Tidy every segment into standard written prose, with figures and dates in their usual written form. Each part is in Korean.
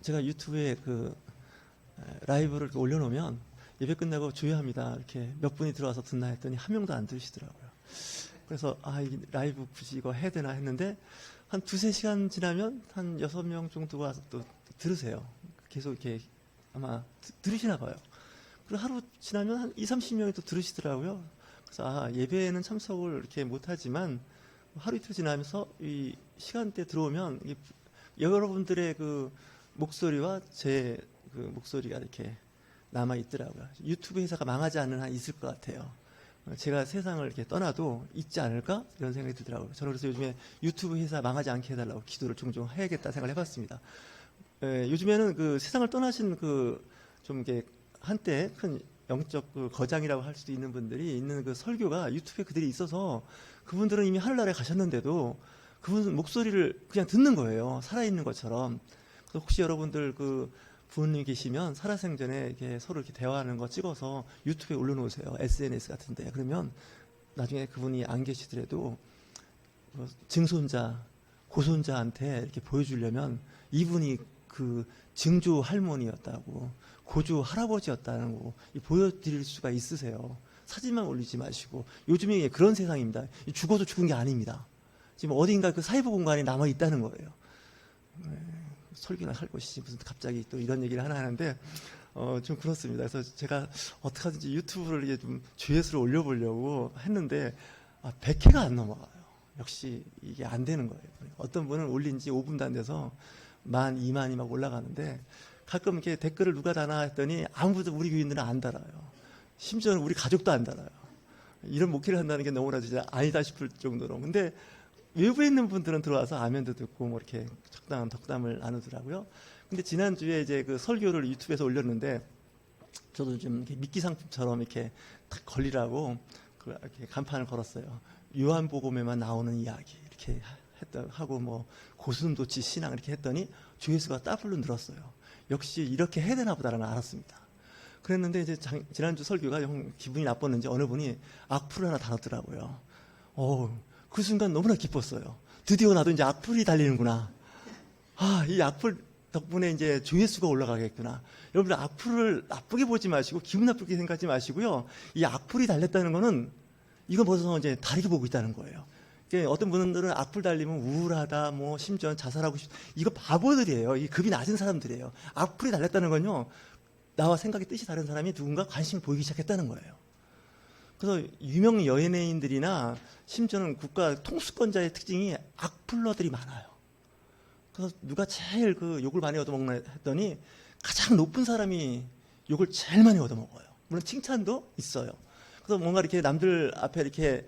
제가 유튜브에 라이브를 이렇게 올려놓으면 예배 끝나고 주의합니다 이렇게 몇 분이 들어와서 듣나 했더니 한 명도 안 들으시더라고요. 그래서 이 라이브 굳이 이거 해야 되나 했는데 한 두세 시간 지나면 한 6명 정도가 또 들으세요. 계속 이렇게 아마 들으시나 봐요. 그리고 하루 지나면 한 20-30명이 또 들으시더라고요. 그래서 예배에는 참석을 이렇게 못하지만 하루 이틀 지나면서 이 시간대 들어오면 여러분들의 그 목소리와 제 그 목소리가 이렇게 남아 있더라고요. 유튜브 회사가 망하지 않는 한 있을 것 같아요. 제가 세상을 이렇게 떠나도 있지 않을까 이런 생각이 들더라고요. 저는 그래서 요즘에 유튜브 회사 망하지 않게 해달라고 기도를 종종 해야겠다 생각을 해봤습니다. 요즘에는 그 세상을 떠나신 좀 이게 한때 큰 영적 거장이라고 할 수도 있는 분들이 있는 그 설교가 유튜브에 그들이 있어서 그분들은 이미 하늘나라에 가셨는데도 그분 목소리를 그냥 듣는 거예요. 살아있는 것처럼. 그래서 혹시 여러분들 부모님 계시면 살아생전에 이렇게 서로 이렇게 대화하는 거 찍어서 유튜브에 올려놓으세요. SNS 같은데. 그러면 나중에 그분이 안 계시더라도 증손자, 고손자한테 이렇게 보여주려면 이분이 증조 할머니였다고, 고조 할아버지였다는 거 보여드릴 수가 있으세요. 사진만 올리지 마시고. 요즘에 그런 세상입니다. 죽어도 죽은 게 아닙니다. 지금 어딘가 사이버 공간에 남아 있다는 거예요. 설교나 할 것이지 무슨 갑자기 또 이런 얘기를 하는데 좀 그렇습니다. 그래서 제가 어떻게 하든지 유튜브를 이게 좀 조회수를 올려보려고 했는데 100회가 안 넘어가요. 역시 이게 안 되는 거예요. 어떤 분은 올린 지 5분도 안 돼서 10,000, 20,000이 막 올라가는데 가끔 이렇게 댓글을 누가 다나 했더니 아무도 우리 교인들은 안 달아요. 심지어는 우리 가족도 안 달아요. 이런 목회를 한다는 게 너무나 진짜 아니다 싶을 정도로. 근데 외부에 있는 분들은 들어와서 아멘도 듣고 뭐 이렇게 적당한 덕담을 나누더라고요. 근데 지난주에 이제 설교를 유튜브에서 올렸는데 저도 좀 이렇게 미끼 상품처럼 이렇게 딱 걸리라고 이렇게 간판을 걸었어요. 요한복음에만 나오는 이야기 이렇게 하고 뭐 고슴도치 신앙 이렇게 했더니 조회수가 따블로 늘었어요. 역시 이렇게 해야 되나 보다라는 걸 알았습니다. 그랬는데 이제 지난주 설교가 형 기분이 나빴는지 어느 분이 악플을 하나 달았더라고요. 그 순간 너무나 기뻤어요. 드디어 나도 이제 악플이 달리는구나. 이 악플 덕분에 이제 조회수가 올라가겠구나. 여러분들 악플을 나쁘게 보지 마시고 기분 나쁘게 생각하지 마시고요. 이 악플이 달렸다는 거는 이거 벌써 이제 다르게 보고 있다는 거예요. 그러니까 어떤 분들은 악플 달리면 우울하다, 뭐 심지어 자살하고 싶다. 이거 바보들이에요. 이 급이 낮은 사람들이에요. 악플이 달렸다는 건요. 나와 생각이 뜻이 다른 사람이 누군가 관심을 보이기 시작했다는 거예요. 그래서 유명 연예인들이나 심지어는 국가 통수권자의 특징이 악플러들이 많아요. 그래서 누가 제일 욕을 많이 얻어먹나 했더니 가장 높은 사람이 욕을 제일 많이 얻어먹어요. 물론 칭찬도 있어요. 그래서 뭔가 이렇게 남들 앞에 이렇게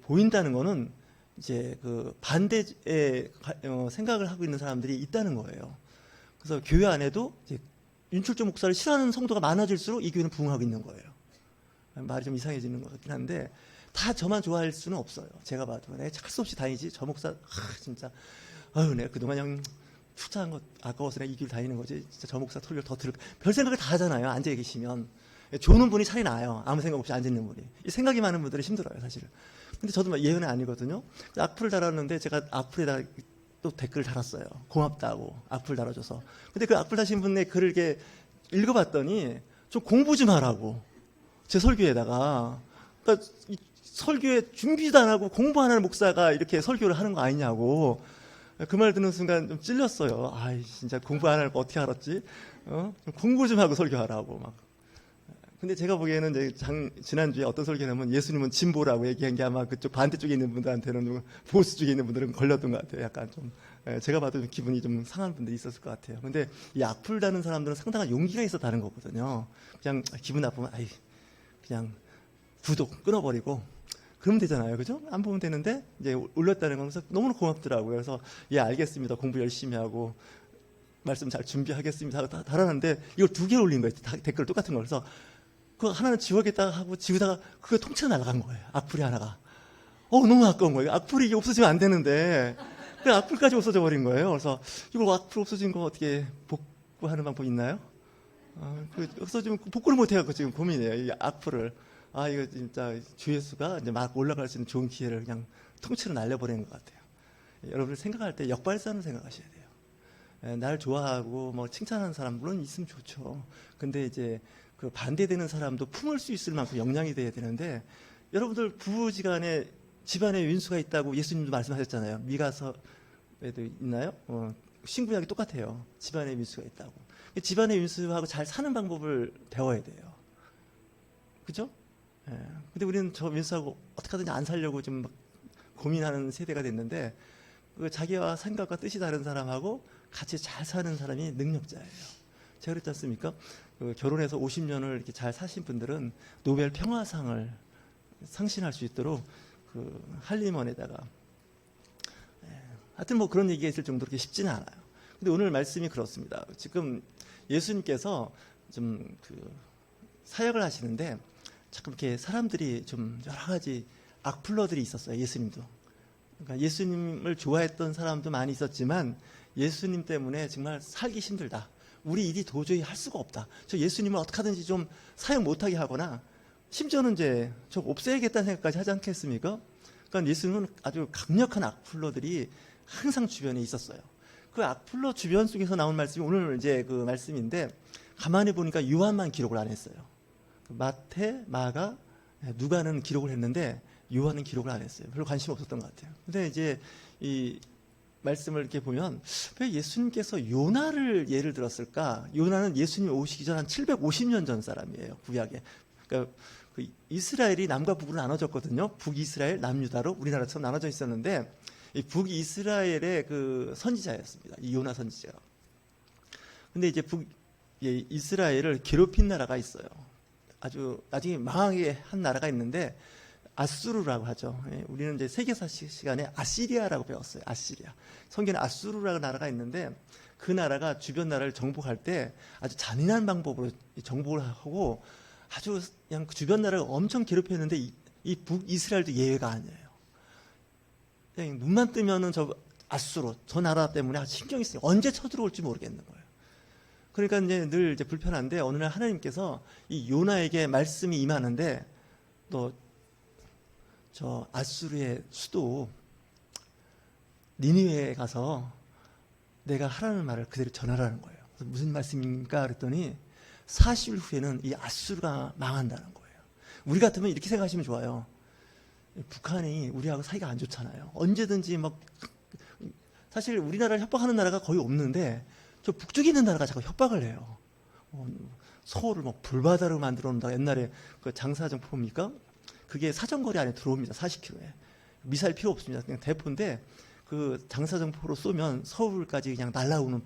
보인다는 거는 이제 반대의 생각을 하고 있는 사람들이 있다는 거예요. 그래서 교회 안에도 이제 윤출조 목사를 싫어하는 성도가 많아질수록 이 교회는 부흥하고 있는 거예요. 말이 좀 이상해지는 것 같긴 한데 다 저만 좋아할 수는 없어요. 제가 봐도 내가 할 수 없이 다니지 저 목사 진짜 내가 그동안 그냥 투자한 것 아까워서 내가 이 길 다니는 거지. 진짜 저 목사 설교를 더 들을 별 생각을 다 하잖아요. 앉아 계시면 조는 분이 차라리 나아요. 아무 생각 없이 앉아 있는 분이. 이 생각이 많은 분들은 힘들어요, 사실은. 근데 저도 예언이 아니거든요. 악플을 달았는데 제가 악플에다 또 댓글을 달았어요. 고맙다고 악플 달아줘서. 근데 그 악플 다신 분의 글을 이렇게 읽어봤더니 좀 공부 좀 하라고. 제 설교에다가. 그러니까 설교에 준비도 안 하고 공부 안 하는 목사가 이렇게 설교를 하는 거 아니냐고. 그 말 듣는 순간 좀 찔렸어요. 진짜 공부 안 하는 거 어떻게 알았지? 좀 공부 좀 하고 설교하라고 막. 근데 제가 보기에는 이제 지난주에 어떤 설교냐면 예수님은 진보라고 얘기한 게 아마 그쪽 반대쪽에 있는 분들한테는 보수 쪽에 있는 분들은 걸렸던 것 같아요. 약간 좀 제가 봐도 기분이 좀 상한 분들이 있었을 것 같아요. 근데 이 악플 다는 사람들은 상당한 용기가 있어 다는 거거든요. 그냥 기분 나쁘면 그냥 구독 끊어버리고 그러면 되잖아요. 그죠? 안 보면 되는데 이제 올렸다는 거면서 너무나 고맙더라고요. 그래서 알겠습니다. 공부 열심히 하고 말씀 잘 준비하겠습니다 하고 달았는데 이걸 2개 올린 거예요. 댓글 똑같은 거. 그래서 하나는 지워야겠다 하고 지우다가 그게 통째로 날아간 거예요. 악플이 하나가. 너무 아까운 거예요. 악플이 이게 없어지면 안 되는데 그 악플까지 없어져 버린 거예요. 그래서 이걸 악플 없어진 거 어떻게 복구하는 방법 있나요? 그래서 지금 복구를 못 해갖고 지금 고민이에요. 이 악플을. 이거 진짜 조회수가 이제 막 올라갈 수 있는 좋은 기회를 그냥 통째로 날려버리는 것 같아요. 여러분들 생각할 때 역발상을 생각하셔야 돼요. 날 좋아하고 뭐 칭찬하는 사람 물론 있으면 좋죠. 근데 이제 그 반대되는 사람도 품을 수 있을 만큼 역량이 돼야 되는데, 여러분들 부부지간에 집안에 윈수가 있다고 예수님도 말씀하셨잖아요. 미가서에도 있나요? 신구약이 똑같아요. 집안에 윈수가 있다고. 집안의 윈수하고 잘 사는 방법을 배워야 돼요. 그죠? 예. 근데 우리는 저 윈수하고 어떻게 하든지 안 살려고 좀 막 고민하는 세대가 됐는데, 그 자기와 생각과 뜻이 다른 사람하고 같이 잘 사는 사람이 능력자예요. 제가 그랬지 않습니까? 그 결혼해서 50년을 이렇게 잘 사신 분들은 노벨 평화상을 상신할 수 있도록 그 할리먼에다가, 하여튼 뭐 그런 얘기가 있을 정도로 그렇게 쉽지는 않아요. 근데 오늘 말씀이 그렇습니다. 지금 예수님께서 좀 그 사역을 하시는데 자꾸 이렇게 사람들이 좀 여러 가지 악플러들이 있었어요. 예수님도. 그러니까 예수님을 좋아했던 사람도 많이 있었지만 예수님 때문에 정말 살기 힘들다. 우리 일이 도저히 할 수가 없다. 저 예수님을 어떻게 하든지 좀 사역 못하게 하거나 심지어는 이제 저 없애야겠다는 생각까지 하지 않겠습니까? 그러니까 예수님은 아주 강력한 악플러들이 항상 주변에 있었어요. 그 악플러 주변 속에서 나온 말씀이 오늘 이제 그 말씀인데, 가만히 보니까 요한만 기록을 안 했어요. 마태, 마가, 누가는 기록을 했는데 요한은 기록을 안 했어요. 별로 관심 없었던 것 같아요. 근데 이제 이 말씀을 이렇게 보면 왜 예수님께서 요나를 예를 들었을까? 요나는 예수님 오시기 전 한 750년 전 사람이에요. 구약에. 그러니까 그 이스라엘이 남과 북으로 나눠졌거든요. 북이스라엘, 남유다로 우리나라처럼 나눠져 있었는데, 이 북이스라엘의 그 선지자였습니다. 이 요나 선지자가. 근데 이제 북이스라엘을 괴롭힌 나라가 있어요. 아주 나중에 망하게 한 나라가 있는데 아수르라고 하죠. 우리는 이제 세계사 시간에 아시리아라고 배웠어요. 아시리아. 성경에 아수르라는 나라가 있는데, 그 나라가 주변 나라를 정복할 때 아주 잔인한 방법으로 정복을 하고 아주 그냥 그 주변 나라를 엄청 괴롭혔는데, 이 북이스라엘도 예외가 아니에요. 그냥 눈만 뜨면은 저 아수르, 저 나라 때문에 신경이 쓰여요. 언제 쳐들어올지 모르겠는 거예요. 그러니까 이제 늘 이제 불편한데, 어느 날 하나님께서 이 요나에게 말씀이 임하는데, 너 저 아수르의 수도 니느웨에 가서 내가 하라는 말을 그대로 전하라는 거예요. 무슨 말씀입니까? 그랬더니 40일 후에는 이 아수르가 망한다는 거예요. 우리 같으면 이렇게 생각하시면 좋아요. 북한이 우리하고 사이가 안 좋잖아요. 언제든지 막, 사실 우리나라를 협박하는 나라가 거의 없는데 저 북쪽에 있는 나라가 자꾸 협박을 해요. 서울을 막 불바다로 만들어 놓는다. 옛날에 그 장사정포입니까? 그게 사정거리 안에 들어옵니다. 40km에. 미사일 필요 없습니다. 그냥 대포인데 그 장사정포로 쏘면 서울까지 그냥 날아오는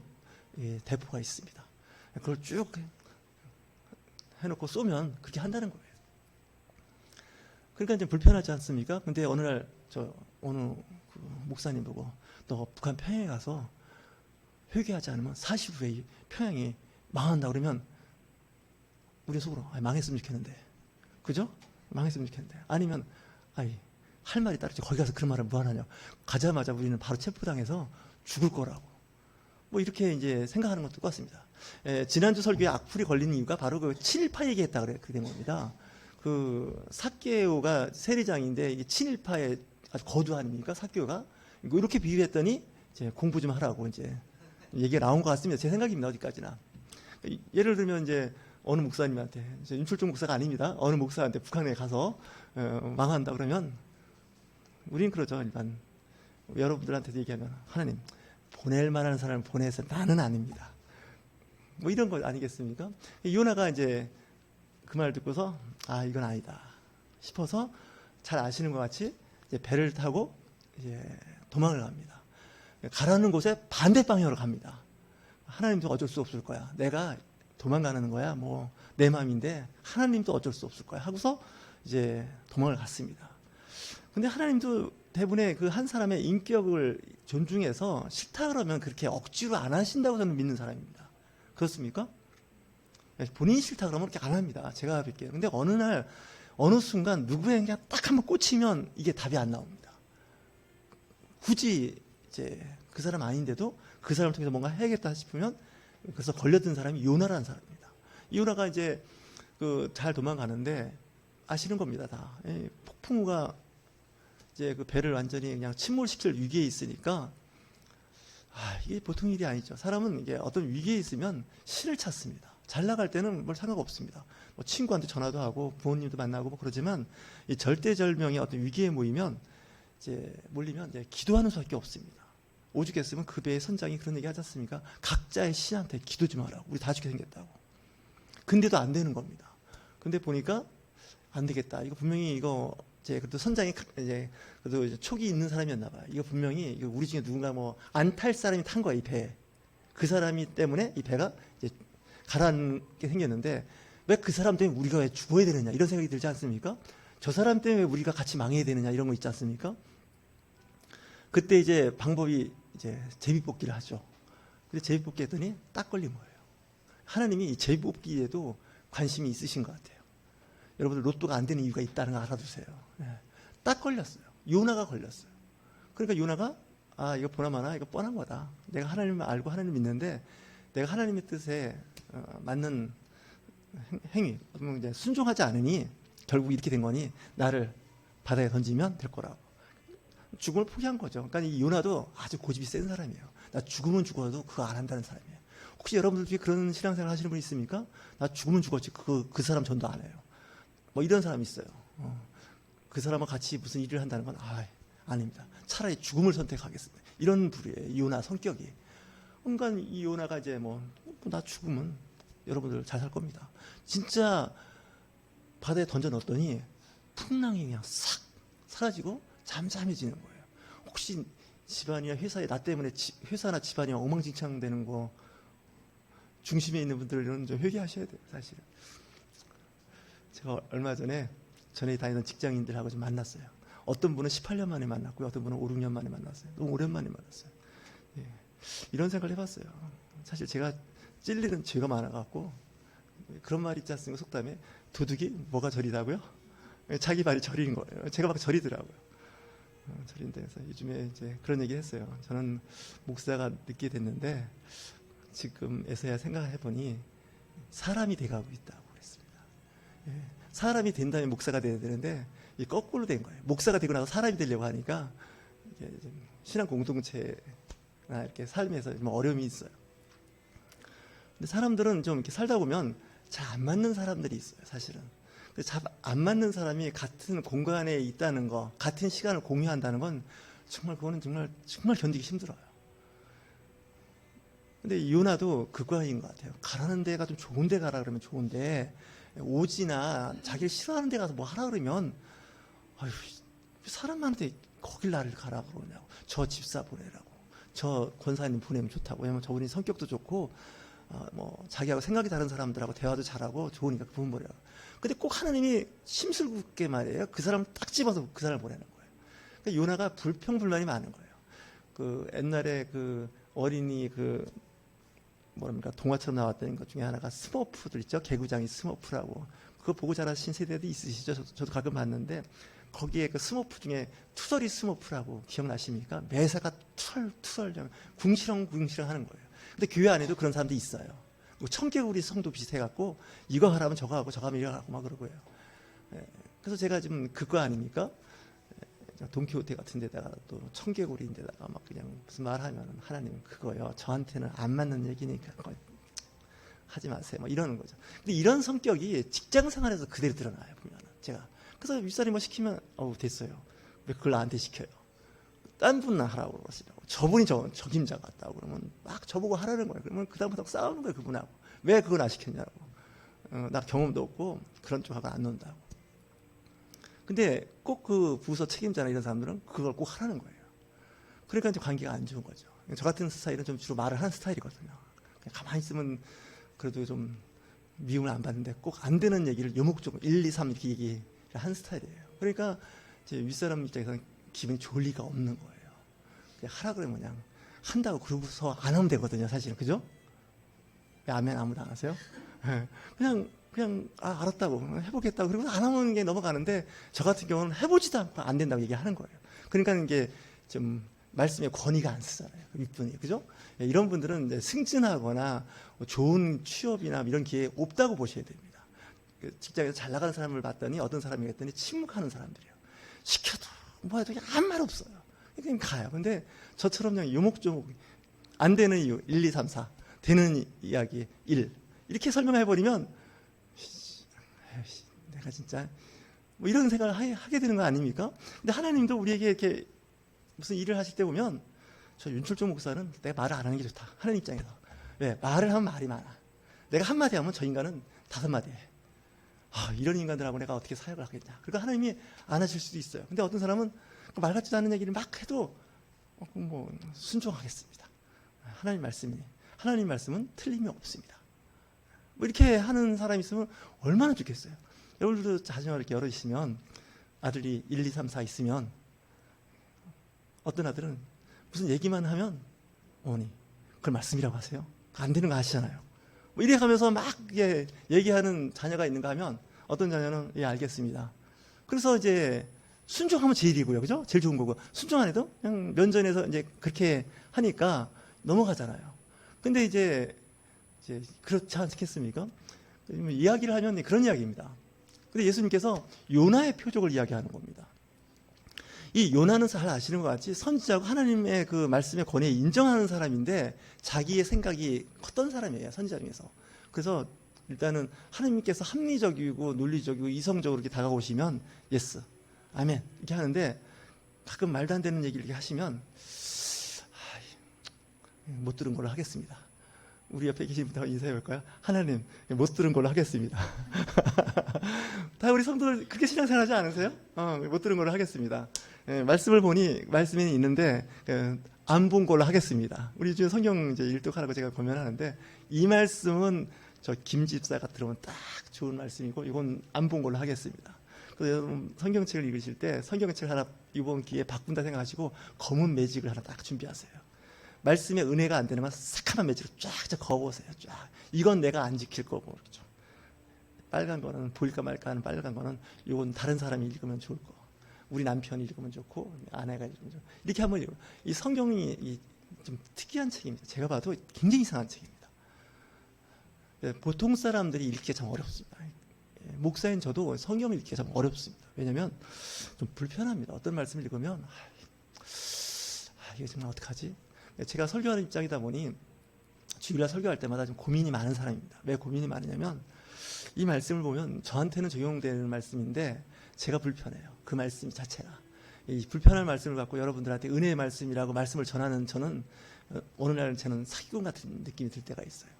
대포가 있습니다. 그걸 쭉 해놓고 쏘면 그렇게 한다는 거예요. 그러니까 이제 불편하지 않습니까? 근데 어느 날 어느 그 목사님 보고 너 북한 평양에 가서 회개하지 않으면 40 후에 평양이 망한다 그러면 우리 속으로 망했으면 좋겠는데, 그죠? 망했으면 좋겠는데, 아니면 할 말이 따르지, 거기 가서 그런 말을 뭐하냐, 가자마자 우리는 바로 체포당해서 죽을 거라고, 뭐 이렇게 이제 생각하는 것도 똑같습니다. 지난주 설교에 악플이 걸리는 이유가 바로 그 친일파 얘기했다 그렇게 된 겁니다. 그 사케오가 세리장인데 이게 친일파의 아주 거두 아닙니까? 사케오가 이렇게 비유했더니 이제 공부 좀 하라고 이제 얘기가 나온 것 같습니다. 제 생각입니다. 어디까지나. 예를 들면 이제 어느 목사님한테, 윤철중 목사가 아닙니다. 어느 목사한테 북한에 가서 망한다 그러면 우린 그러죠. 일반 여러분들한테도 얘기하면 하나님 보낼 만한 사람을 보내서 나는 아닙니다. 뭐 이런 거 아니겠습니까? 요나가 이제 그 말 듣고서 이건 아니다 싶어서 잘 아시는 것 같이 이제 배를 타고 이제 도망을 갑니다. 가라는 곳에 반대 방향으로 갑니다. 하나님도 어쩔 수 없을 거야. 내가 도망가는 거야. 뭐 내 마음인데 하나님도 어쩔 수 없을 거야. 하고서 이제 도망을 갔습니다. 근데 하나님도 대부분의 그 한 사람의 인격을 존중해서 싫다 그러면 그렇게 억지로 안 하신다고 저는 믿는 사람입니다. 그렇습니까? 본인이 싫다 그러면 그렇게 안 합니다. 제가 뵐게요. 근데 어느 날 어느 순간 누구에게 그냥 딱 한번 꽂히면 이게 답이 안 나옵니다. 굳이 이제 그 사람 아닌데도 그 사람을 통해서 뭔가 해야겠다 싶으면, 그래서 걸려든 사람이 요나라는 사람입니다. 요나가 이제 잘 도망가는데 아시는 겁니다. 다 폭풍우가 이제 그 배를 완전히 그냥 침몰시킬 위기에 있으니까 이게 보통 일이 아니죠. 사람은 이게 어떤 위기에 있으면 신을 찾습니다. 잘 나갈 때는 뭘 상관 없습니다. 뭐 친구한테 전화도 하고 부모님도 만나고 뭐 그러지만 이 절대절명의 어떤 위기에 몰리면 이제 기도하는 수밖에 없습니다. 오죽했으면 그 배의 선장이 그런 얘기 하지 않습니까? 각자의 신한테 기도 좀 하라고. 우리 다 죽게 생겼다고. 근데도 안 되는 겁니다. 근데 보니까 안 되겠다. 이거 분명히 그래도 선장이 그래도 이제 촉이 있는 사람이었나 봐요. 이거 분명히 우리 중에 누군가 뭐 안 탈 사람이 탄 거야, 이 배에. 그 사람이 때문에 이 배가 이제 가라앉게 생겼는데 왜 그 사람 때문에 우리가 왜 죽어야 되느냐 이런 생각이 들지 않습니까? 저 사람 때문에 우리가 같이 망해야 되느냐 이런 거 있지 않습니까? 그때 이제 방법이 이제 제비뽑기를 하죠. 근데 제비뽑기 했더니 딱 걸린 거예요. 하나님이 이 제비뽑기에도 관심이 있으신 것 같아요. 여러분들 로또가 안 되는 이유가 있다는 거 알아두세요. 딱 걸렸어요. 요나가 걸렸어요. 그러니까 요나가 이거 보나마나 이거 뻔한 거다. 내가 하나님을 알고 하나님을 믿는데 내가 하나님의 뜻에 맞는 행위, 이제 순종하지 않으니 결국 이렇게 된 거니 나를 바다에 던지면 될 거라고. 죽음을 포기한 거죠. 그러니까 이 요나도 아주 고집이 센 사람이에요. 나 죽으면 죽어도 그거 안 한다는 사람이에요. 혹시 여러분들 중에 그런 신앙생활 하시는 분 있습니까? 나 죽으면 죽었지 그 사람 전도 안 해요. 뭐 이런 사람이 있어요. 그 사람과 같이 무슨 일을 한다는 건 아닙니다. 차라리 죽음을 선택하겠습니다. 이런 부류예요. 요나 성격이. 그러니까 이 요나가 이제 나 죽으면 여러분들 잘 살 겁니다. 진짜 바다에 던져 넣었더니 풍랑이 그냥 싹 사라지고 잠잠해지는 거예요. 혹시 집안이나 회사에 나 때문에 회사나 집안이 엉망진창 되는 거 중심에 있는 분들은 좀 회개하셔야 돼요. 사실은. 제가 얼마 전에 다니던 직장인들하고 좀 만났어요. 어떤 분은 18년 만에 만났고요. 어떤 분은 5, 6년 만에 만났어요. 너무 오랜만에 만났어요. 이런 생각을 해봤어요. 사실 제가 찔리는 죄가 많아갖고 그런 말 있지 않습니까? 속담에 도둑이 뭐가 저리다고요? 자기 발이 저리는 거예요. 제가 막 저리더라고요. 저린데 그래서 요즘에 이제 그런 얘기 했어요. 저는 목사가 늦게 됐는데 지금에서야 생각해보니 사람이 돼가고 있다고 그랬습니다. 사람이 된다면 목사가 돼야 되는데 거꾸로 된 거예요. 목사가 되고 나서 사람이 되려고 하니까 이게 좀 신앙 공동체나 이렇게 삶에서 좀 어려움이 있어요. 근데 사람들은 좀 이렇게 살다 보면 잘 안 맞는 사람들이 있어요, 사실은. 잘 안 맞는 사람이 같은 공간에 있다는 거, 같은 시간을 공유한다는 건 그거는 정말 견디기 힘들어요. 근데 요나도 그거인 것 같아요. 가라는 데가 좀 좋은 데 가라 그러면 좋은데 오지나 자기를 싫어하는 데 가서 뭐 하라 그러면 사람한테 거길 나를 가라 그러냐고. 저 집사 보내라고. 저 권사님 보내면 좋다고. 왜냐면 저분이 성격도 좋고 자기하고 생각이 다른 사람들하고 대화도 잘하고 좋으니까 그분 보내라고. 근데 꼭 하나님이 심술궂게 말이에요. 그 사람 딱 집어서 그 사람을 보내는 거예요. 그러니까 요나가 불평불만이 많은 거예요. 옛날에 어린이 동화처럼 나왔던 것 중에 하나가 스머프들 있죠. 개구장이 스머프라고. 그거 보고 자라신 세대도 있으시죠. 저도 가끔 봤는데 거기에 그 스머프 중에 투덜이 스머프라고 기억나십니까? 매사가 투덜 궁시렁 하는 거예요. 근데 교회 안에도 그런 사람들이 있어요. 청개구리 성도 비슷해갖고 이거 하라면 저거 하고 저거 하면 이거 하고 막 그러고요. 그래서 제가 지금 그거 아닙니까? 돈키호테 같은 데다가 또 청개구리인데다가 막 그냥 무슨 말 하면 하나님 그거요. 저한테는 안 맞는 얘기니까 하지 마세요. 뭐 이러는 거죠. 근데 이런 성격이 직장 생활에서 그대로 드러나요. 보면은 제가. 그래서 윗사람이 뭐 시키면 됐어요. 왜 그걸 나한테 시켜요? 딴 분 하라고 그러시라고. 저분이 적임자 같다고 그러면 막 저보고 하라는 거예요. 그러면 그다음부터 싸우는 거예요. 그분하고. 왜 그걸 나 시켰냐고. 나 경험도 없고 그런 쪽하고 안 논다고. 근데 꼭 그 부서 책임자나 이런 사람들은 그걸 꼭 하라는 거예요. 그러니까 이제 관계가 안 좋은 거죠. 저 같은 스타일은 좀 주로 말을 하는 스타일이거든요. 그냥 가만히 있으면 그래도 좀 미움을 안 받는데 꼭 안 되는 얘기를 요목조목 1, 2, 3 이렇게 얘기를 한 스타일이에요. 그러니까 제 윗사람 입장에서는 기분이 좋을 리가 없는 거예요. 그냥 하라 그러면 그냥 한다고 그러고서 안 하면 되거든요, 사실은. 그죠? 왜 아멘 아무도 안 하세요? 그냥 알았다고 해보겠다고 그리고 안 하는 게 넘어가는데 저 같은 경우는 해보지도 않고 안 된다고 얘기하는 거예요. 그러니까 이게 좀 말씀에 권위가 안 쓰잖아요. 윗분이. 그죠? 이런 분들은 이제 승진하거나 좋은 취업이나 이런 기회 없다고 보셔야 됩니다. 직장에서 잘 나가는 사람을 봤더니 어떤 사람이 했더니 침묵하는 사람들이에요. 시켜도 뭐 해도 아무 말 없어요. 그냥 가요. 근데 저처럼 그냥 요목조목 안 되는 이유 1, 2, 3, 4, 되는 이야기 1. 이렇게 설명해버리면 내가 진짜 뭐 이런 생각을 하게 되는 거 아닙니까? 근데 하나님도 우리에게 이렇게 무슨 일을 하실 때 보면 저 윤철종 목사는 내가 말을 안 하는 게 좋다. 하나님 입장에서. 왜? 말을 하면 말이 많아. 내가 한마디 하면 저 인간은 5마디 해. 이런 인간들하고 내가 어떻게 사역을 하겠냐. 그러니까 하나님이 안 하실 수도 있어요. 근데 어떤 사람은 말 같지도 않은 얘기를 막 해도 뭐 순종하겠습니다. 하나님 말씀은 틀림이 없습니다. 뭐 이렇게 하는 사람이 있으면 얼마나 좋겠어요. 여러분들도 자녀가 이렇게 여러 있으면 아들이 1, 2, 3, 4 있으면 어떤 아들은 무슨 얘기만 하면 어머니 그걸 말씀이라고 하세요. 안 되는 거 아시잖아요. 뭐 이래 가면서 막 얘기하는 자녀가 있는가 하면 어떤 자녀는 예 알겠습니다. 그래서 이제 순종하면 제일이고요. 그죠? 제일 좋은 거고. 순종 안 해도 그냥 면전에서 이제 그렇게 하니까 넘어가잖아요. 근데 이제 그렇지 않겠습니까? 이야기를 하면 그런 이야기입니다. 근데 예수님께서 요나의 표적을 이야기하는 겁니다. 이 요나는 잘 아시는 것 같이 선지자고 하나님의 그 말씀의 권위에 인정하는 사람인데 자기의 생각이 컸던 사람이에요. 선지자 중에서. 그래서 일단은 하나님께서 합리적이고 논리적이고 이성적으로 이렇게 다가오시면 예스, 아멘 이렇게 하는데 가끔 말도 안 되는 얘기를 이렇게 하시면 못 들은 걸로 하겠습니다. 우리 옆에 계신 분하고 인사해 볼까요? 하나님 못 들은 걸로 하겠습니다. 다 우리 성도들 그렇게 신앙생활하지 않으세요? 못 들은 걸로 하겠습니다. 말씀을 보니 말씀이 있는데 안 본 걸로 하겠습니다. 우리 요즘 성경 이제 일독하라고 제가 고면하는데 이 말씀은 저 김집사가 들으면 딱 좋은 말씀이고 이건 안 본 걸로 하겠습니다. 그래서 여러분 성경책을 읽으실 때 성경책 하나 이번 기회에 바꾼다 생각하시고 검은 매직을 하나 딱 준비하세요. 말씀의 은혜가 안 되는 건 새카만 매직으로 쫙 거보세요. 쫙. 이건 내가 안 지킬 거고 그렇죠. 빨간 거는 보일까 말까 하는 빨간 거는 이건 다른 사람이 읽으면 좋을 거. 우리 남편이 읽으면 좋고 아내가 읽으면 좋고 이렇게 한번 읽어요. 이 성경이 좀 특이한 책입니다. 제가 봐도 굉장히 이상한 책입니다. 보통 사람들이 읽기가 참 어렵습니다. 목사인 저도 성경을 읽기가 참 어렵습니다. 왜냐하면 좀 불편합니다. 어떤 말씀을 읽으면 이게 정말 어떡하지? 제가 설교하는 입장이다 보니 주일날 설교할 때마다 좀 고민이 많은 사람입니다. 왜 고민이 많으냐면 이 말씀을 보면 저한테는 적용되는 말씀인데 제가 불편해요. 그 말씀 자체가. 이 불편한 말씀을 갖고 여러분들한테 은혜의 말씀이라고 말씀을 전하는 저는 어느 날 저는 사기꾼 같은 느낌이 들 때가 있어요.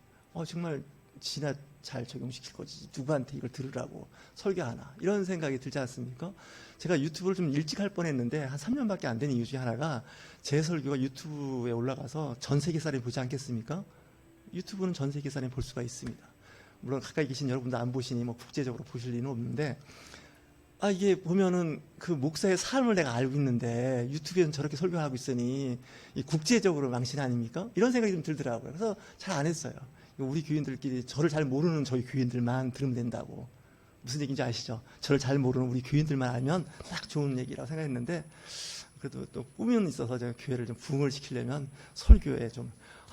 정말 지나 잘 적용시킬 거지. 누구한테 이걸 들으라고 설교하나. 이런 생각이 들지 않습니까? 제가 유튜브를 좀 일찍 할 뻔했는데 한 3년밖에 안 된 이유 중에 하나가 제 설교가 유튜브에 올라가서 전 세계 사람이 보지 않겠습니까? 유튜브는 전 세계 사람이 볼 수가 있습니다. 물론 가까이 계신 여러분도 안 보시니 뭐 국제적으로 보실 리는 없는데 이게 보면은 그 목사의 삶을 내가 알고 있는데 유튜브에는 저렇게 설교하고 있으니 이 국제적으로 망신 아닙니까? 이런 생각이 좀 들더라고요. 그래서 잘 안 했어요. 우리 교인들끼리 저를 잘 모르는 저희 교인들만 들으면 된다고. 무슨 얘기인지 아시죠? 저를 잘 모르는 우리 교인들만 알면 딱 좋은 얘기라고 생각했는데 그래도 또 꿈은 있어서 제가 교회를 좀 부흥을 시키려면 설교에 좀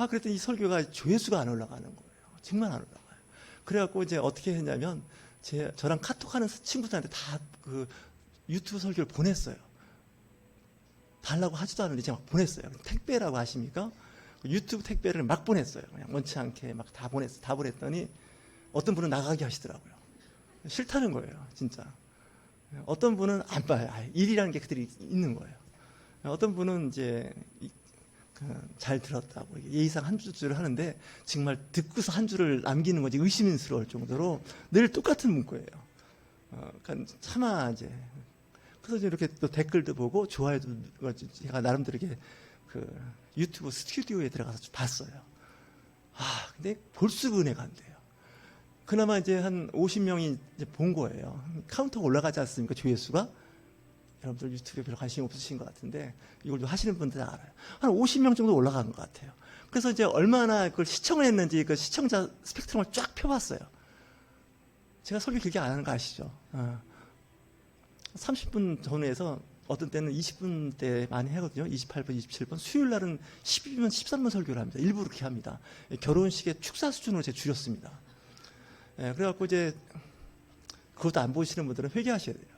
그랬더니 이 설교가 조회수가 안 올라가는 거예요. 정말 안 올라가요. 그래갖고 이제 어떻게 했냐면 저랑 카톡하는 친구들한테 다 그 유튜브 설교를 보냈어요. 달라고 하지도 않는데 제가 막 보냈어요. 택배라고 아십니까? 유튜브 택배를 막 보냈어요. 그냥 원치 않게 막 다 보냈더니 어떤 분은 나가게 하시더라고요. 싫다는 거예요, 진짜. 어떤 분은 안 봐요. 일이라는 게 그들이 있는 거예요. 어떤 분은 이제 잘 들었다고 예의상 한 줄을 하는데 정말 듣고서 한 줄을 남기는 건지 의심스러울 정도로 늘 똑같은 문구예요. 그러니까 차마 이제 그래서 이렇게 또 댓글도 보고 좋아요도 제가 나름대로 이렇게 그 유튜브 스튜디오에 들어가서 봤어요. 근데 볼수록 은혜가 안 돼요. 그나마 이제 한 50명이 이제 본 거예요. 카운터가 올라가지 않습니까? 조회수가? 여러분들 유튜브에 별로 관심이 없으신 것 같은데 이걸 좀 하시는 분들 알아요. 한 50명 정도 올라간 것 같아요. 그래서 이제 얼마나 그걸 시청을 했는지 그 시청자 스펙트럼을 쫙 펴봤어요. 제가 설교 길게 안 하는 거 아시죠? 30분 전후에서 어떤 때는 20분 대 많이 하거든요. 28분, 27분. 수요일 날은 12분, 13분 설교를 합니다. 일부러 그렇게 합니다. 결혼식의 축사 수준으로 제가 줄였습니다. 그래갖고 이제 그것도 안 보시는 분들은 회개하셔야 돼요.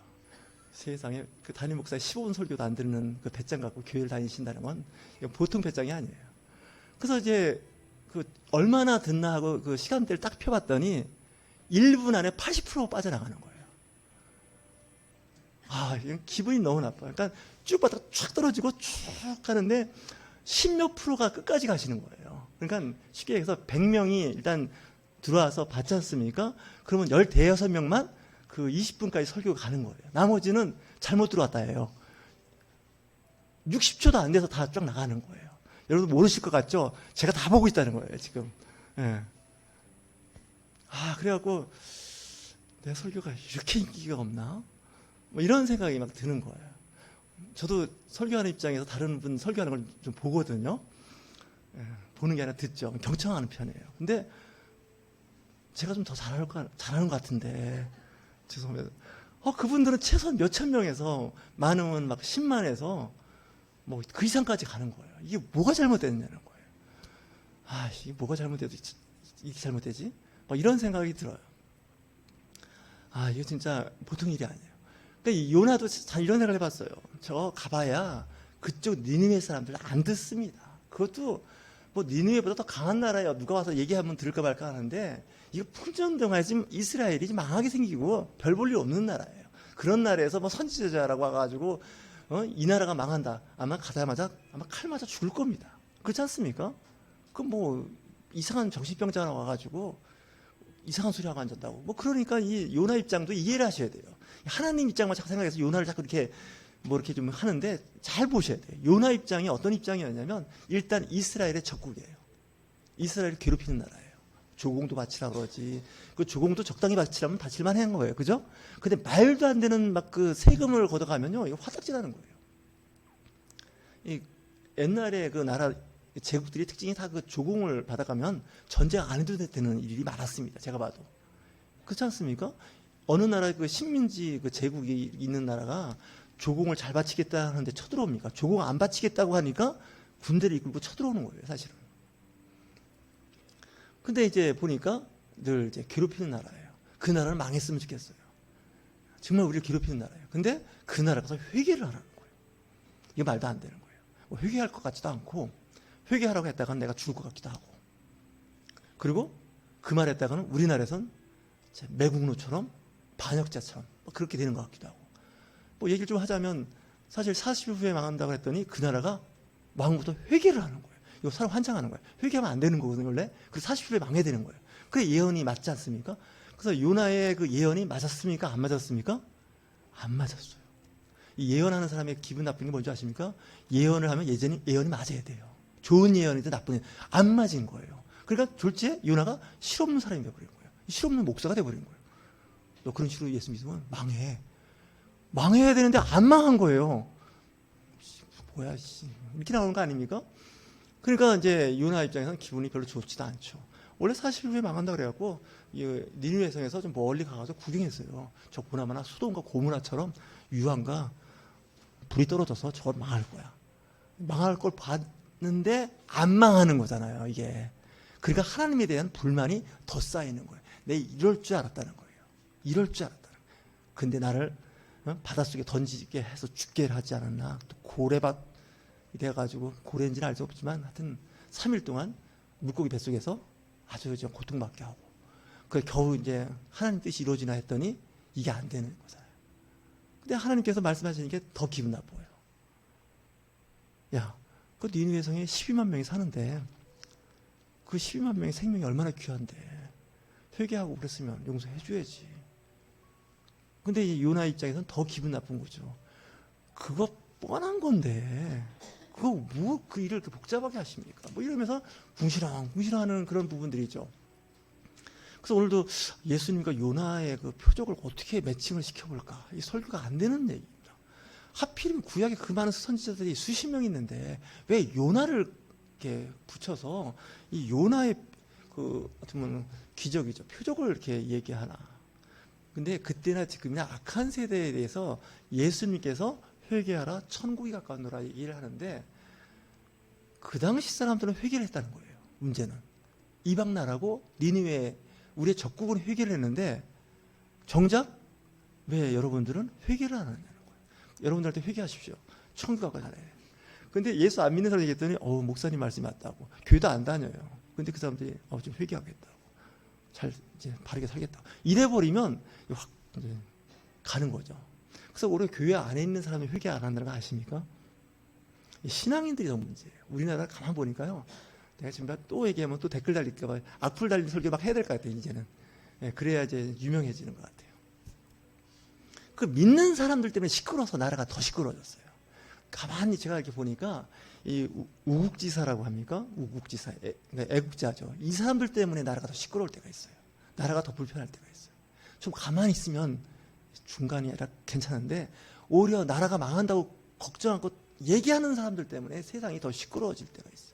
세상에 그 담임 목사의 15분 설교도 안 듣는 그 배짱 갖고 교회를 다니신다는 건 보통 배짱이 아니에요. 그래서 이제 그 얼마나 듣나 하고 그 시간대를 딱 펴봤더니 1분 안에 80%가 빠져나가는 거예요. 아, 이건 기분이 너무 나빠요. 그러니까 쭉 봤다가 쫙 떨어지고 쭉 가는데 10몇 프로가 끝까지 가시는 거예요. 그러니까 쉽게 얘기해서 100명이 일단 들어와서 받지 않습니까? 그러면 15명만 그 20분까지 설교가 가는 거예요. 나머지는 잘못 들어왔다 해요. 60초도 안 돼서 다 쫙 나가는 거예요. 여러분 모르실 것 같죠? 제가 다 보고 있다는 거예요, 지금. 예. 아, 그래갖고 내 설교가 이렇게 인기가 없나? 뭐 이런 생각이 막 드는 거예요. 저도 설교하는 입장에서 다른 분 설교하는 걸 좀 보거든요. 예, 보는 게 아니라 듣죠. 경청하는 편이에요. 근데 제가 좀 더 잘하는 것 같은데, 죄송합니다. 그분들은 최소한 몇천 명에서 많으면 막 10만에서 뭐 그 이상까지 가는 거예요. 이게 뭐가 잘못됐냐는 거예요. 아, 이게 뭐가 잘못돼도 이게 잘못되지? 막 이런 생각이 들어요. 아, 이거 진짜 보통 일이 아니에요. 그러니까 요나도 잘 이런 생각을 해봤어요. 저 가봐야 그쪽 니느웨 사람들 안 듣습니다. 그것도 뭐 니느웨보다 더 강한 나라예요. 누가 와서 얘기하면 들을까 말까 하는데 이거 풍전등화에 지금 이스라엘이 지금 망하게 생기고 별 볼 일 없는 나라예요. 그런 나라에서 뭐 선지자라고 와가지고 이 나라가 망한다. 아마 가자마자 아마 칼 맞아 죽을 겁니다. 그렇지 않습니까? 그 뭐 이상한 정신병자가 와가지고 이상한 소리 하고 앉았다고. 뭐 그러니까 이 요나 입장도 이해를 하셔야 돼요. 하나님 입장만 자꾸 생각해서 요나를 자꾸 이렇게 뭐 이렇게 좀 하는데 잘 보셔야 돼요. 요나 입장이 어떤 입장이었냐면 일단 이스라엘의 적국이에요. 이스라엘을 괴롭히는 나라예요. 조공도 바치라고 그러지. 그 조공도 적당히 바치라면 바칠만 한 거예요. 그죠? 근데 말도 안 되는 막 그 세금을 걷어가면요. 이거 화딱지 나는 거예요. 이 옛날에 그 나라 제국들이 특징이 다 그 조공을 받아가면 전쟁 안 해도 되는 일이 많았습니다. 제가 봐도. 그렇지 않습니까? 어느 나라의 그 식민지 그 제국이 있는 나라가 조공을 잘 바치겠다 하는데 쳐들어옵니까? 조공 안 바치겠다고 하니까 군대를 이끌고 쳐들어오는 거예요, 사실은. 근데 이제 보니까 늘 이제 괴롭히는 나라예요. 그 나라는 망했으면 좋겠어요. 정말 우리를 괴롭히는 나라예요. 근데 그 나라 가서 회개를 하라는 거예요. 이게 말도 안 되는 거예요. 뭐 회개할 것 같지도 않고 회개하라고 했다가는 내가 죽을 것 같기도 하고. 그리고 그 말 했다가는 우리나라에선 매국노처럼 반역자처럼 그렇게 되는 것 같기도 하고. 뭐 얘기를 좀 하자면 사실 40일 후에 망한다고 했더니 그 나라가 왕부터 회개를 하는 거예요. 이거 사람 환장하는 거예요. 회개하면 안 되는 거거든요, 원래. 그래서 40일 후에 망해야 되는 거예요. 그게 예언이 맞지 않습니까? 그래서 요나의 그 예언이 맞았습니까? 안 맞았습니까? 안 맞았어요. 이 예언하는 사람의 기분 나쁜 게 뭔지 아십니까? 예언을 하면 예언이 맞아야 돼요. 좋은 예언이든 나쁜 예언. 안 맞은 거예요. 그러니까 졸지에 요나가 실없는 사람이 되어버린 거예요. 실없는 목사가 되어버린 거예요. 너 그런 식으로 예수 믿으면 망해. 망해야 되는데 안 망한 거예요. 뭐야, 이렇게 나오는 거 아닙니까? 그러니까 이제 요나 입장에서는 기분이 별로 좋지도 않죠. 원래 40일 후에 망한다 그래갖고 니느웨 성에서 좀 멀리 가서 구경했어요. 저 보나마나 수도원과 고무라처럼 유황과 불이 떨어져서 저걸 망할 거야. 망할 걸 봤는데 안 망하는 거잖아요, 이게. 그러니까 하나님에 대한 불만이 더 쌓이는 거예요. 내 이럴 줄 알았다는 거예요. 이럴 줄 알았다는 거예요. 근데 나를 바닷속에 던지게 해서 죽게 하지 않았나. 또 고래밭이 돼가지고 고래인지는 알 수 없지만 하여튼 3일 동안 물고기 뱃속에서 아주 고통받게 하고 그 겨우 이제 하나님 뜻이 이루어지나 했더니 이게 안 되는 거잖아요. 근데 하나님께서 말씀하시는 게 더 기분 나빠요. 야, 그 니느웨 성에 12만 명이 사는데 그 12만 명의 생명이 얼마나 귀한데 회개하고 그랬으면 용서해 줘야지. 근데 이 요나 입장에서는 더 기분 나쁜 거죠. 그거 뻔한 건데 그거 뭐 그 일을 이렇게 복잡하게 하십니까? 뭐 이러면서 궁시렁하는 그런 부분들이죠. 그래서 오늘도 예수님과 요나의 그 표적을 어떻게 매칭을 시켜볼까? 이 설교가 안 되는 얘기입니다. 하필이면 구약에 그 많은 선지자들이 수십 명 있는데 왜 요나를 이렇게 붙여서 이 요나의 그 어떻게 보면 기적이죠. 표적을 이렇게 얘기하나? 근데 그때나 지금이나 악한 세대에 대해서 예수님께서 회개하라 천국이 가까운노라 얘기를 하는데 그 당시 사람들은 회개를 했다는 거예요. 문제는 이방 나라고 니느웨 우리의 적국은 회개를 했는데 정작 왜 여러분들은 회개를 안 하냐는 거예요. 여러분들한테 회개하십시오. 천국 가까이 가래. 근데 예수 안 믿는 사람이 얘기했더니 목사님 말씀이 맞다고. 교회도 안 다녀요. 근데 그 사람들이 좀 회개하겠다고. 잘 이제 바르게 살겠다고. 이래버리면 확 이제 가는 거죠. 그래서 올해 교회 안에 있는 사람이 회개 안 한다는 거 아십니까? 신앙인들이 더 문제예요. 우리나라 가만 보니까요. 내가 지금 또 얘기하면 또 댓글 달릴까봐 악플 달린 설교 막 해야 될 것 같아요, 이제는. 그래야 이제 유명해지는 것 같아요. 그 믿는 사람들 때문에 시끄러워서 나라가 더 시끄러워졌어요. 가만히 제가 이렇게 보니까 이 우국지사라고 합니까? 우국지사, 그러니까 애국자죠. 이 사람들 때문에 나라가 더 시끄러울 때가 있어요. 나라가 더 불편할 때가 있어요. 좀 가만히 있으면 중간이 아니라 괜찮은데 오히려 나라가 망한다고 걱정하고 얘기하는 사람들 때문에 세상이 더 시끄러워질 때가 있어요.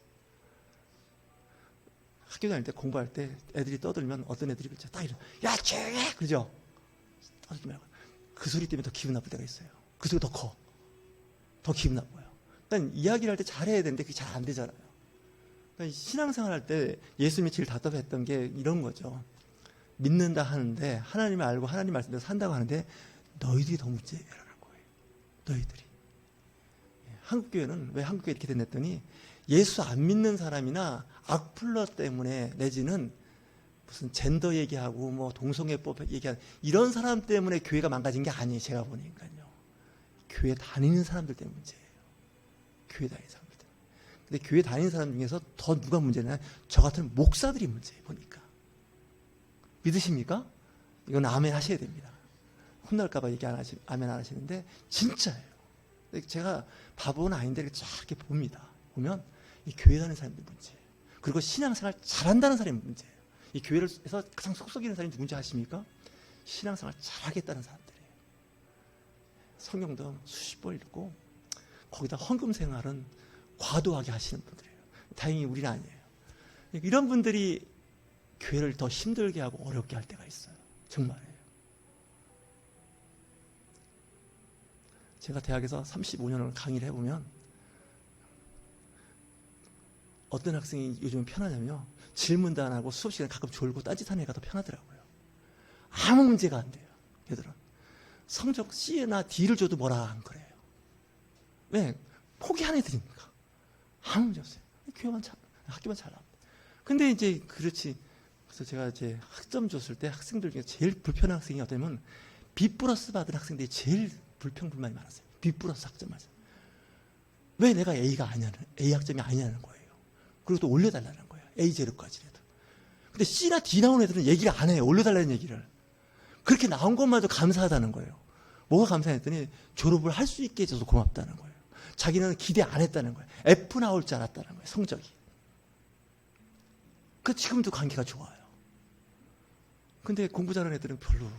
학교 다닐 때 공부할 때 애들이 떠들면 어떤 애들이 그렇죠. 딱 이러, 야 조용해, 그죠? 떠들지 말고 그 소리 때문에 더 기분 나쁠 때가 있어요. 그 소리 더 커, 더 기분 나빠요. 일단 이야기를 할 때 잘해야 되는데 그게 잘 안 되잖아요. 그러니까 신앙생활 할 때 예수님이 제일 답답했던 게 이런 거죠. 믿는다 하는데 하나님을 알고 하나님 말씀대로 산다고 하는데 너희들이 더 문제라는 거예요. 너희들이. 한국교회는 왜 한국교회 이렇게 됐더니 예수 안 믿는 사람이나 악플러 때문에 내지는 무슨 젠더 얘기하고 뭐 동성애법 얘기하는 이런 사람 때문에 교회가 망가진 게 아니에요. 제가 보니까요. 교회 다니는 사람들 때문에 문제예요. 교회 다니는 사람들 때문에. 근데 교회 다니는 사람 중에서 더 누가 문제냐? 저 같은 목사들이 문제예요. 보니까. 믿으십니까? 이건 아멘 하셔야 됩니다. 혼날까봐 얘기 아멘 안 하시는데 진짜예요. 제가 바보는 아닌데 이렇게 봅니다. 보면 이 교회 다니는 사람들 문제예요. 그리고 신앙생활 잘한다는 사람이 문제예요. 이 교회에서 가장 속썩이는 사람이 누군지 아십니까? 신앙생활 잘하겠다는 사람들이에요. 성경도 수십 번 읽고 거기다 헌금 생활은 과도하게 하시는 분들이에요. 다행히 우리는 아니에요. 이런 분들이 교회를 더 힘들게 하고 어렵게 할 때가 있어요. 정말이에요. 제가 대학에서 35년을 강의를 해보면 어떤 학생이 요즘은 편하냐면요. 질문도 안 하고 수업 시간에 가끔 졸고 딴짓하는 애가 더 편하더라고요. 아무 문제가 안 돼요. 얘들은. 성적 C나 D를 줘도 뭐라 안 그래요. 왜? 포기하는 애들입니까? 아무 문제 없어요. 학교만 잘합니다. 근데 이제 그렇지. 그래서 제가 이제 학점 줬을 때 학생들 중에 제일 불편한 학생이 어떠냐면 B+ 받은 학생들이 제일 불평불만이 많았어요. B+ 학점 맞아요. 왜 내가 A 학점이 아니냐는 거예요. 그리고 또 올려달라는 거예요. A0까지라도. 근데 C나 D 나온 애들은 얘기를 안 해요. 올려달라는 얘기를. 그렇게 나온 것마저 감사하다는 거예요. 뭐가 감사했더니 졸업을 할 수 있게 해줘서 고맙다는 거예요. 자기는 기대 안 했다는 거예요. F 나올 줄 알았다는 거예요. 성적이. 그 지금도 관계가 좋아요. 근데 공부 잘하는 애들은 별로.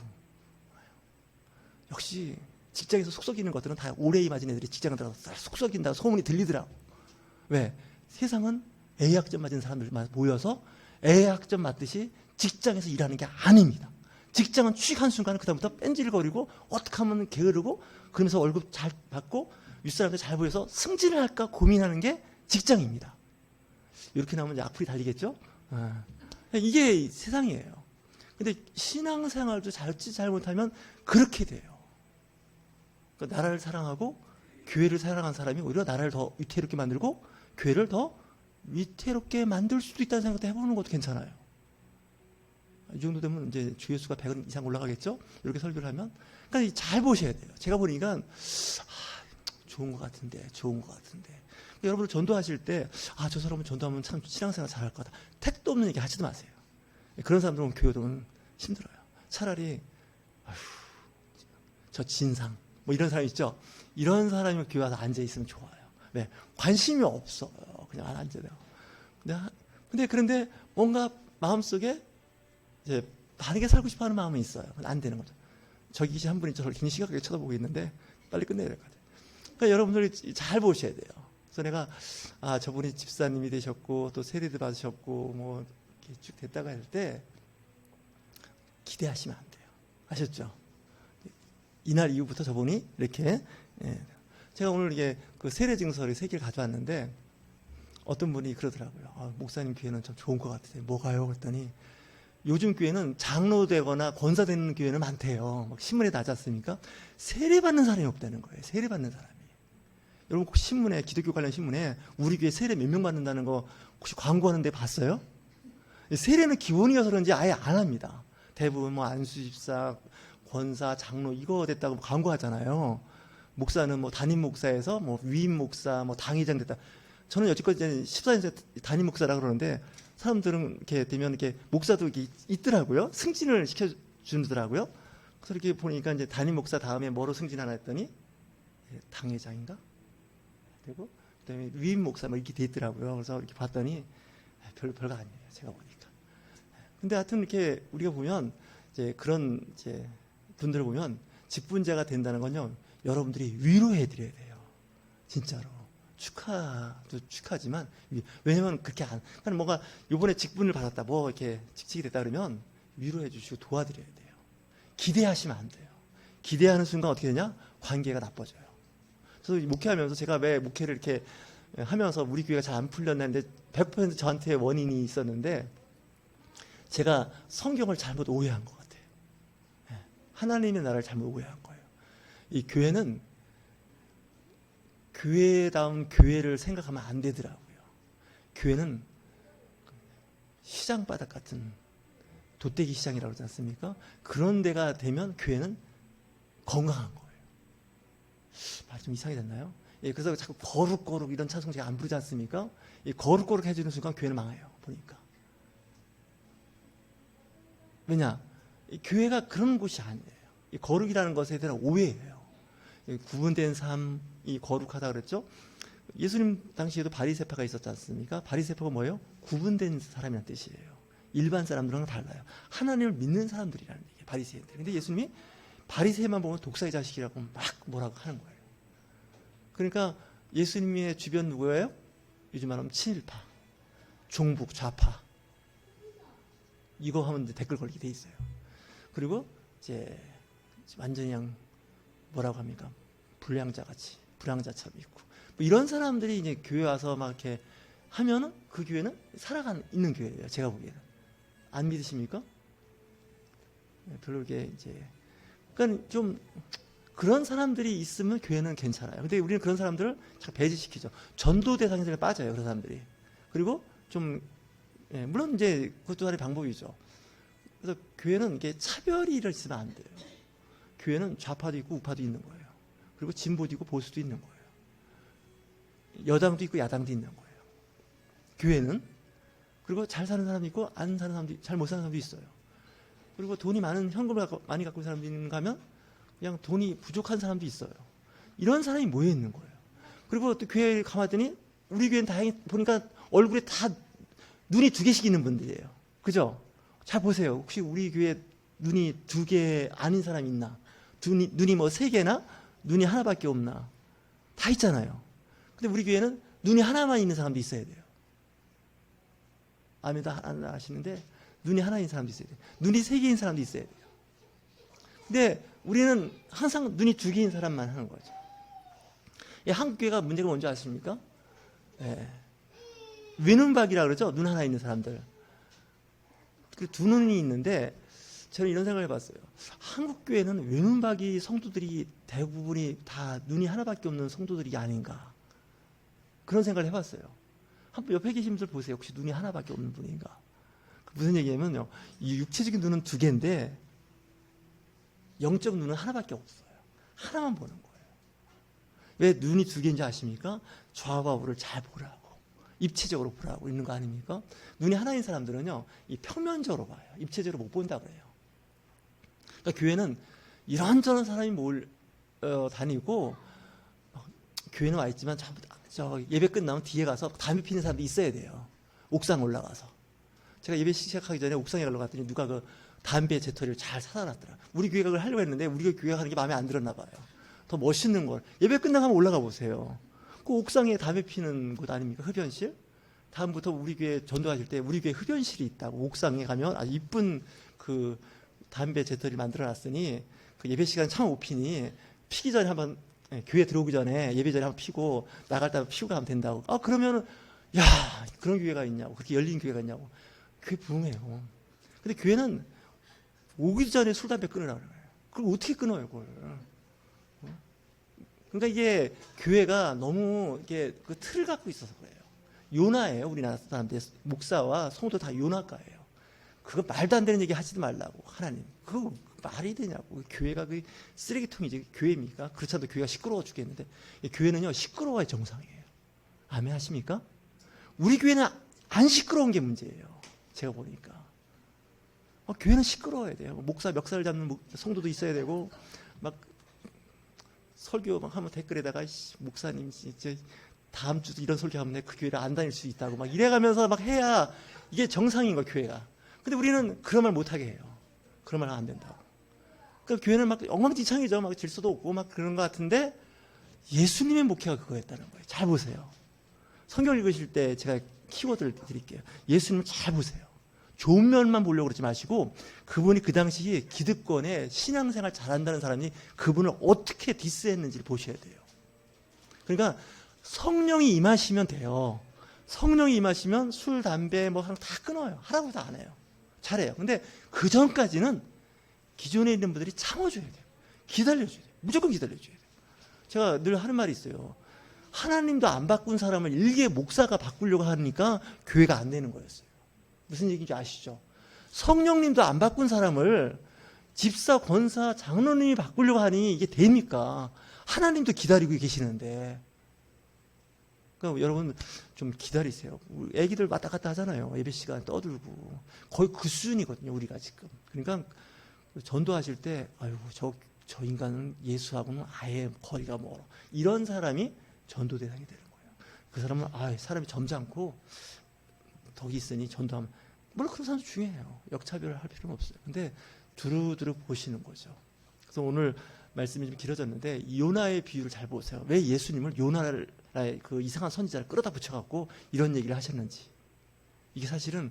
역시 직장에서 속썩이는 것들은 다 오레이 맞은 애들이 직장에 들어가서 속썩인다고 소문이 들리더라고. 왜? 세상은 A학점 맞은 사람들만 모여서 A학점 맞듯이 직장에서 일하는 게 아닙니다. 직장은 취직한 순간은 그다음부터 뺀질거리고 어떻게 하면 게으르고 그러면서 월급 잘 받고 윗사람들 잘 보여서 승진을 할까 고민하는 게 직장입니다. 이렇게 나오면 이제 악플이 달리겠죠? 이게 세상이에요. 근데 신앙생활도 잘못하면 그렇게 돼요. 그러니까 나라를 사랑하고 교회를 사랑하는 사람이 오히려 나라를 더 위태롭게 만들고 교회를 더 위태롭게 만들 수도 있다는 생각도 해보는 것도 괜찮아요. 이 정도 되면 이제 주의수가 100원 이상 올라가겠죠? 이렇게 설교를 하면. 그러니까 잘 보셔야 돼요. 제가 보니까 좋은 것 같은데. 여러분 전도하실 때 저 사람은 전도하면 참 신앙생활 잘할 것 같다. 택도 없는 얘기 하지도 마세요. 그런 사람들은 교회도 힘들어요. 차라리 저 진상 뭐 이런 사람 있죠. 이런 사람이 교회 와서 앉아있으면 좋아요. 왜? 관심이 없어요. 그냥 안 앉아요. 그런데 뭔가 마음속에 이제 다르게 살고 싶어하는 마음이 있어요. 안 되는 거죠. 저기 계신 한 분이 저를 굉장히 심각하게 쳐다보고 있는데 빨리 끝내야 될 것 같아요. 그러니까 여러분들이 잘 보셔야 돼요. 그래서 내가 저분이 집사님이 되셨고 또 세례도 받으셨고 뭐 이렇게 쭉 됐다가 할 때 기대하시면 안 돼요. 아셨죠? 이날 이후부터 저분이 이렇게 제가 오늘 이게 그 세례 증서를 3개를 가져왔는데 어떤 분이 그러더라고요. 목사님 교회는 참 좋은 것 같아요. 뭐가요? 그랬더니 요즘 교회는 장로 되거나 권사 되는 교회는 많대요. 막 신문에 나지 않습니까? 세례 받는 사람이 없다는 거예요. 세례 받는 사람이. 여러분 혹시 신문에, 기독교 관련 신문에 우리 교회 세례 몇 명 받는다는 거 혹시 광고하는데 봤어요? 세례는 기본이어서 그런지 아예 안 합니다. 대부분 뭐 안수집사, 권사, 장로 이거 됐다고 광고하잖아요. 목사는 뭐 담임 목사에서 뭐 위임 목사, 뭐 당회장 됐다. 저는 여지껏 14년째 담임 목사라 그러는데 사람들은 이렇게 되면 이렇게 목사도 이렇게 있더라고요. 승진을 시켜주더라고요. 그래서 이렇게 보니까 이제 담임 목사 다음에 뭐로 승진하나 했더니 당회장인가? 되고 그다음에 위임 목사 뭐 이렇게 돼 있더라고요. 그래서 이렇게 봤더니 별거 아니에요. 제가 보니까. 근데 하여튼 이렇게 우리가 보면 이제 그런 이제 분들을 보면 직분자가 된다는 건요. 여러분들이 위로해 드려야 돼요. 진짜로. 축하도 축하지만 왜냐면 그렇게 안 그러니까 뭔가 이번에 직분을 받았다 뭐 이렇게 직책이 됐다 그러면 위로해 주시고 도와드려야 돼요. 기대하시면 안 돼요. 기대하는 순간 어떻게 되냐? 관계가 나빠져요. 그래서 목회하면서 제가 왜 목회를 이렇게 하면서 우리 교회가 잘 안 풀렸는데 100% 저한테 원인이 있었는데 제가 성경을 잘못 오해한 것 같아요. 하나님의 나라를 잘못 오해한 거예요. 이 교회는 교회다운 교회를 생각하면 안 되더라고요. 교회는 시장 바닥 같은 돗대기 시장이라고 그러지 않습니까? 그런 데가 되면 교회는 건강한 거예요. 말이 좀 이상하게 됐나요? 예, 그래서 자꾸 거룩거룩 이런 찬송 제가 안 부르지 않습니까? 이 거룩거룩 해주는 순간 교회는 망해요. 보니까. 왜냐? 이 교회가 그런 곳이 아니에요. 이 거룩이라는 것에 대한 오해예요. 구분된 삶이 거룩하다 그랬죠? 예수님 당시에도 바리새파가 있었지 않습니까? 바리새파가 뭐예요? 구분된 사람이라는 뜻이에요. 일반 사람들은 달라요. 하나님을 믿는 사람들이라는 얘기예요. 바리새인들. 근데 예수님이 바리새만 보면 독사의 자식이라고 막 뭐라고 하는 거예요. 그러니까 예수님의 주변 누구예요? 요즘 말하면 친일파, 종북, 좌파. 이거 하면 이제 댓글 걸리게 돼 있어요. 그리고 이제 완전히 그냥 뭐라고 합니까? 불량자 같이, 불량자처럼 있고. 뭐 이런 사람들이 이제 교회 와서 막 이렇게 하면은 그 교회는 살아가는, 있는 교회예요. 제가 보기에는. 안 믿으십니까? 별로 이게 이제. 그러니까 좀 그런 사람들이 있으면 교회는 괜찮아요. 근데 우리는 그런 사람들을 잘 배제시키죠. 전도 대상에서 빠져요. 그런 사람들이. 그리고 좀, 물론 이제 그것도 하나의 방법이죠. 그래서 교회는 이게 차별이 있으면 안 돼요. 교회는 좌파도 있고 우파도 있는 거예요. 그리고 진보도 있고 보수도 있는 거예요. 여당도 있고 야당도 있는 거예요. 교회는. 그리고 잘 사는 사람도 있고 안 사는 사람도, 잘 못 사는 사람도 있어요. 그리고 돈이 많은, 현금을 많이 갖고 있는 사람도 있는가 하면 그냥 돈이 부족한 사람도 있어요. 이런 사람이 모여 있는 거예요. 그리고 또 교회에 가봤더니 우리 교회는 다행히 보니까 얼굴에 다 눈이 2개씩 있는 분들이에요. 그죠? 잘 보세요. 혹시 우리 교회 눈이 2개 아닌 사람 있나? 눈이 뭐 3개나? 눈이 하나밖에 없나? 다 있잖아요. 근데 우리 교회는 눈이 하나만 있는 사람도 있어야 돼요. 아멘도 하나 하시는데 눈이 하나 있는 사람도 있어야 돼요. 눈이 3개인 사람도 있어야 돼요. 근데 우리는 항상 눈이 2개인 사람만 하는 거죠. 한국 교회가 문제가 뭔지 아십니까? 외눈박이라 그러죠. 눈 하나 있는 사람들. 그 2눈이 있는데 저는 이런 생각을 해봤어요. 한국 교회는 외눈박이 성도들이 대부분이 다 눈이 하나밖에 없는 성도들이 아닌가. 그런 생각을 해봤어요. 한번 옆에 계신 분들 보세요. 혹시 눈이 하나밖에 없는 분인가. 무슨 얘기냐면요. 이 육체적인 눈은 2개인데 영적 눈은 하나밖에 없어요. 하나만 보는 거예요. 왜 눈이 2개인지 아십니까? 좌와 우를 잘 보라고. 입체적으로 보라고 있는 거 아닙니까? 눈이 하나인 사람들은요, 이 평면적으로 봐요. 입체적으로 못 본다 그래요. 그러니까 교회는 이런저런 사람이 다니고, 교회는 와 있지만 저 예배 끝나면 뒤에 가서 담배 피는 사람도 있어야 돼요. 옥상 올라가서. 제가 예배 시작하기 전에 옥상에 가려고 갔더니 누가 그 담배 재터리를 잘 사다 놨더라. 우리 교회가 그걸 하려고 했는데 우리 교회가 하는 게 마음에 안 들었나 봐요. 더 멋있는 걸. 예배 끝나가면 올라가 보세요. 그 옥상에 담배 피는 곳 아닙니까? 흡연실? 다음부터 우리 교회 전도하실 때 우리 교회 흡연실이 있다고. 옥상에 가면 아주 이쁜 그 담배 재터리 만들어 놨으니 그 예배 시간 참 못 피니 피기 전에 한번 교회 들어오기 전에 예배 전에 한번 피고 나갈 때 피고 가면 된다고. 그러면은 야, 그런 교회가 있냐고. 그렇게 열린 교회가 있냐고. 그게 부흥해요. 근데 교회는 오기 전에 술 담배 끊으라고 그래요. 그걸 어떻게 끊어요, 그걸? 그러니까 이게 교회가 너무 이게 그 틀을 갖고 있어서 그래요. 요나예요. 우리나라 사람들 목사와 성도 다 요나가예요. 그거 말도 안 되는 얘기 하지도 말라고. 하나님 그거 말이 되냐고. 교회가 그 쓰레기통이지 교회입니까? 그렇지 않아도 교회가 시끄러워 죽겠는데 교회는요 시끄러워야 정상이에요. 아멘 하십니까? 우리 교회는 안 시끄러운 게 문제예요. 제가 보니까 교회는 시끄러워야 돼요. 목사 멱살을 잡는 성도도 있어야 되고 막 설교 막 하면 댓글에다가 목사님 진짜 다음 주도 이런 설교하면 그 교회를 안 다닐 수 있다고 막 이래가면서 막 해야 이게 정상인 거야 교회가. 근데 우리는 그런 말 못하게 해요. 그런 말 안 된다고. 그러니까 교회는 막 엉망진창이죠. 막 질서도 없고 막 그런 것 같은데 예수님의 목회가 그거였다는 거예요. 잘 보세요. 성경 읽으실 때 제가 키워드를 드릴게요. 예수님을 잘 보세요. 좋은 면만 보려고 그러지 마시고 그분이 그 당시 기득권에 신앙생활 잘한다는 사람이 그분을 어떻게 디스했는지를 보셔야 돼요. 그러니까 성령이 임하시면 돼요. 성령이 임하시면 술, 담배 뭐 다 끊어요. 하라고 다 안 해요. 잘해요. 근데 그 전까지는 기존에 있는 분들이 참아줘야 돼요. 기다려줘야 돼요. 무조건 기다려줘야 돼요. 제가 늘 하는 말이 있어요. 하나님도 안 바꾼 사람을 일개 목사가 바꾸려고 하니까 교회가 안 되는 거였어요. 무슨 얘기인지 아시죠? 성령님도 안 바꾼 사람을 집사, 권사, 장로님이 바꾸려고 하니 이게 됩니까? 하나님도 기다리고 계시는데. 그러니까 여러분 좀 기다리세요. 애기들 왔다 갔다 하잖아요. 예배 시간 떠들고. 거의 그 수준이거든요. 우리가 지금. 그러니까 전도하실 때 아유 저 인간은 예수하고는 아예 거리가 멀어. 이런 사람이 전도 대상이 되는 거예요. 그 사람은 사람이 점잖고 덕이 있으니 전도하면 물론 그런 사람도 중요해요. 역차별을 할 필요는 없어요. 근데 두루두루 보시는 거죠. 그래서 오늘 말씀이 좀 길어졌는데 요나의 비유를 잘 보세요. 왜 예수님을 요나의 그 이상한 선지자를 끌어다 붙여갖고 이런 얘기를 하셨는지. 이게 사실은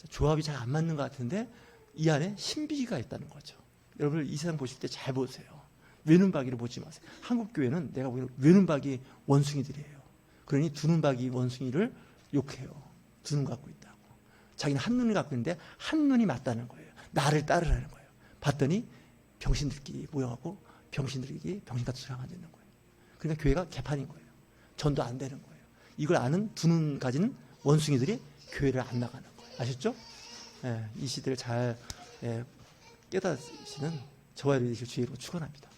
조합이 잘 안 맞는 것 같은데 이 안에 신비가 있다는 거죠. 여러분 이 세상 보실 때 잘 보세요. 외눈박이를 보지 마세요. 한국 교회는 내가 보기에는 외눈박이 원숭이들이에요. 그러니 두 눈박이 원숭이를 욕해요. 두 눈 갖고 있다고. 자기는 한 눈을 갖고 있는데 한 눈이 맞다는 거예요. 나를 따르라는 거예요. 봤더니 병신들끼리 모여갖고 병신들끼리 병신같은 소리 하고 있는 거예요. 그러니까 교회가 개판인 거예요. 전도 안 되는 거예요. 이걸 아는 두 눈 가진 원숭이들이 교회를 안 나가는 거예요. 아셨죠? 이 시대를 잘 깨닫으시는 저와 여러분이 되실 주의로 축원합니다.